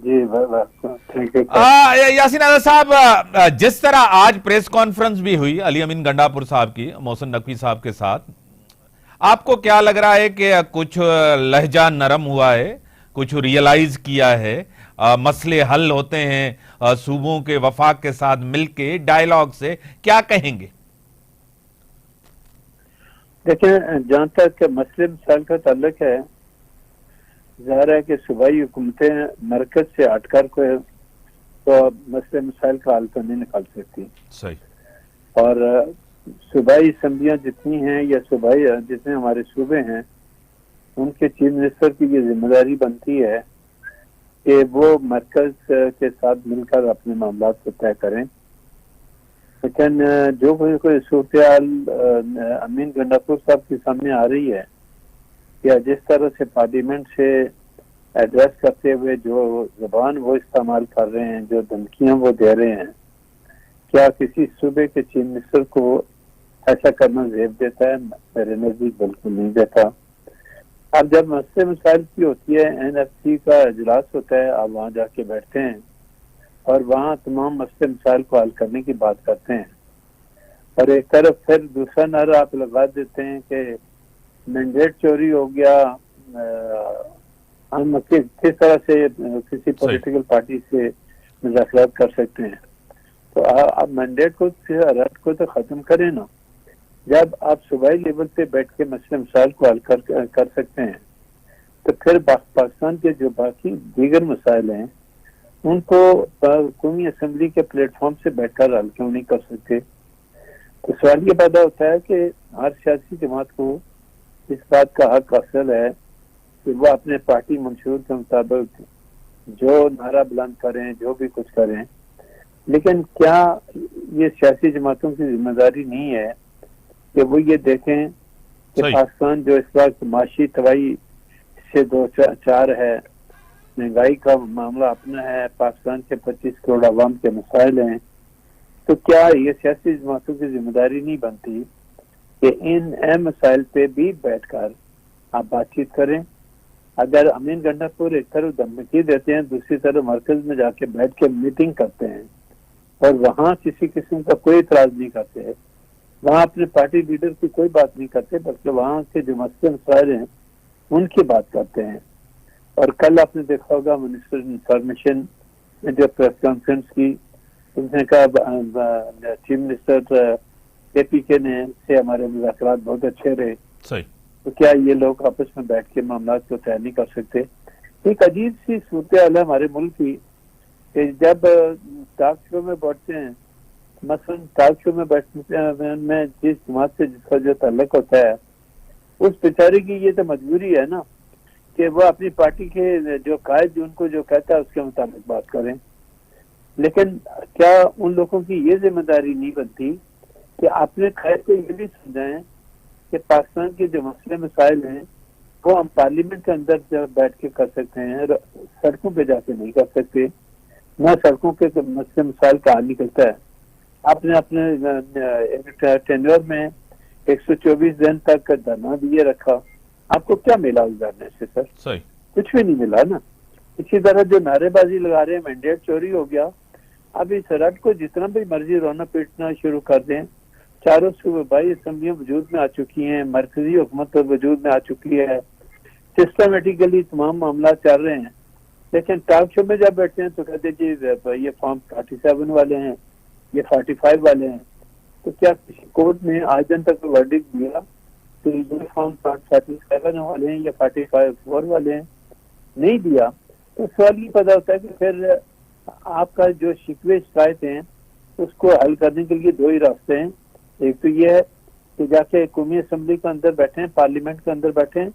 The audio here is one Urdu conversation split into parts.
G thank you. Yasin Azad Sahab, جس طرح آج پریس کانفرنس بھی ہوئی علی امین گنڈاپور صاحب کی محسن نقوی صاحب کے ساتھ، آپ کو کیا لگ رہا ہے کہ کچھ لہجہ نرم ہوا ہے، کچھ ریئلائز کیا ہے، مسئلے حل ہوتے ہیں صوبوں کے وفاق کے ساتھ مل کے ڈائیلاگ سے؟ کیا کہیں گے؟ دیکھیں، جہاں تک مسئلے مسائل کا تعلق ہے، ظاہر ہے کہ صوبائی حکومتیں مرکز سے ہٹ کر کوئی تو مسئلے مسائل کا حل تو نہیں نکال سکتی. صحیح. اور صوبائی اسمبلیاں جتنی ہیں یا صوبائی جتنے ہمارے صوبے ہیں، ان کے چیف منسٹر کی یہ ذمہ داری بنتی ہے کہ وہ مرکز کے ساتھ مل کر اپنے معاملات کو طے کریں. لیکن جو کوئی صورتحال امین گنڈاپور صاحب کے سامنے آ رہی ہے، یا جس طرح سے پارلیمنٹ سے ایڈریس کرتے ہوئے جو زبان وہ استعمال کر رہے ہیں، جو دھمکیاں وہ دے رہے ہیں، کیا کسی صوبے کے چیف منسٹر کو ایسا کرنا زیب دیتا ہے؟ میرے نزدیک بالکل نہیں دیتا. اب جب مسئلے مسائل کی ہوتی ہے، NFC کا اجلاس ہوتا ہے، آپ وہاں جا کے بیٹھتے ہیں اور وہاں تمام مسئلے مسائل کو حل کرنے کی بات کرتے ہیں، اور ایک طرف پھر دوسرا نعرہ آپ لگا دیتے ہیں کہ مینڈیٹ چوری ہو گیا، ہم کس طرح سے کسی پولیٹیکل پارٹی سے مذاکرات کر سکتے ہیں. تو آپ مینڈیٹ کو رد کو تو ختم کریں نا. جب آپ صوبائی لیول پہ بیٹھ کے مسئلے مسائل کو حل کر سکتے ہیں، تو پھر پاکستان کے جو باقی دیگر مسائل ہیں ان کو قومی اسمبلی کے پلیٹ فارم سے بیٹھ کر حل کیوں نہیں کر سکتے؟ تو سوال یہ پیدا ہوتا ہے کہ ہر سیاسی جماعت کو اس بات کا حق حاصل ہے کہ وہ اپنے پارٹی منشور کے مطابق جو نعرہ بلند کریں، جو بھی کچھ کریں. لیکن کیا یہ سیاسی جماعتوں کی ذمہ داری نہیں ہے کہ وہ یہ دیکھیں کہ پاکستان جو اس وقت معاشی تباہی سے دو چار ہے، مہنگائی کا معاملہ اپنا ہے، پاکستان کے 25 کروڑ عوام کے مسائل ہیں، تو کیا یہ سیاسی جماعتوں کی ذمہ داری نہیں بنتی کہ ان اہم مسائل پہ بھی بیٹھ کر آپ بات چیت کریں؟ اگر امین گنڈاپور ایک طرف دھمکی دیتے ہیں، دوسری طرف مرکز میں جا کے بیٹھ کے میٹنگ کرتے ہیں اور وہاں کسی قسم کا کوئی اعتراض نہیں کرتے، وہاں اپنے پارٹی لیڈر کی کوئی بات نہیں کرتے، بلکہ وہاں کے جو مسئلے مسائل ہیں ان کی بات کرتے ہیں. اور کل آپ نے دیکھا ہوگا منسٹر انفارمیشن نے جو پریس کانفرنس کی، اس نے کہا چیف منسٹر APK نے سے ہمارے مذاکرات بہت اچھے رہے. تو کیا یہ لوگ آپس میں بیٹھ کے معاملات کو طے نہیں کر سکتے؟ ایک عجیب سی صورتحال ہے ہمارے ملک کی کہ جب ٹاک شو میں بیٹھتے ہیں، مثلا ٹاک شو میں بیٹھنے میں جس جماعت سے جس کا جو تعلق ہوتا ہے، اس بیچارے کی یہ تو مجبوری ہے نا کہ وہ اپنی پارٹی کے جو قائد ان کو جو کہتا ہے اس کے مطابق بات کریں. لیکن کیا ان لوگوں کی یہ ذمہ داری نہیں بنتی کہ اپنے قائد کو یہ بھی سمجھائیں کہ پاکستان کے جو مسئلے مسائل ہیں وہ ہم پارلیمنٹ کے اندر جب بیٹھ کے کر سکتے ہیں، سڑکوں پہ جا کے نہیں کر سکتے. نہ سڑکوں کے مسئلے مسائل کا حل نکلتا ہے. آپ نے اپنے ٹینیور میں 124 دن تک دھرنا دیے رکھا، آپ کو کیا ملا اس دھرنے سے؟ سر کچھ بھی نہیں ملا نا. اسی طرح جو نعرے بازی لگا رہے ہیں مینڈیٹ چوری ہو گیا، اب اس رد کو جتنا بھی مرضی رونا پیٹنا شروع کر دیں. چاروں صوبائی اسمبلیاں وجود میں آ چکی ہیں، مرکزی حکومت وجود میں آ چکی ہے، سسٹمیٹیکلی تمام معاملات چل رہے ہیں. لیکن ٹاک شو میں جب بیٹھتے ہیں تو کہتے جی یہ فارم 47 والے ہیں، یہ 45 والے ہیں. تو کیا کسی کورٹ میں آج دن تک ورڈکٹ دیا تو یہ فارم 47 والے ہیں یا 45 والے ہیں؟ نہیں دیا. تو سوال یہ پیدا ہوتا ہے کہ پھر آپ کا جو شکوے شکایت ہیں اس کو حل کرنے کے لیے دو ہی راستے ہیں. ایک تو یہ ہے کہ جا کے قومی اسمبلی کے اندر بیٹھیں، پارلیمنٹ کے اندر بیٹھیں،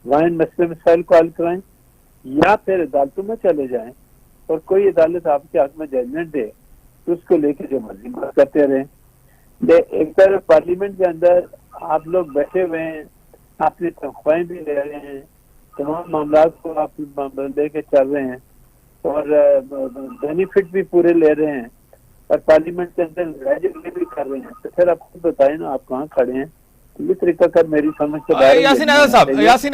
وہاں ان مسئلے مسائل کو حل کرائیں، یا پھر عدالتوں میں چلے جائیں اور کوئی عدالت آپ کے حق میں ججمنٹ دے تو اس کو لے کے جو مرضی بات کرتے رہیں. ایک طرف پارلیمنٹ کے اندر آپ لوگ بیٹھے ہوئے ہیں، اپنی تنخواہیں بھی لے رہے ہیں، تمام معاملات کو آپ لے کے چل رہے ہیں اور بینیفٹ بھی پورے لے رہے ہیں، اور پارلیمنٹ کے اندر لڑائی بھی کر رہے ہیں. تو پھر آپ کو بتائیں نا آپ کہاں کھڑے ہیں. یہ طریقہ کار میری سمجھ سے باہر. یاسین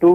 2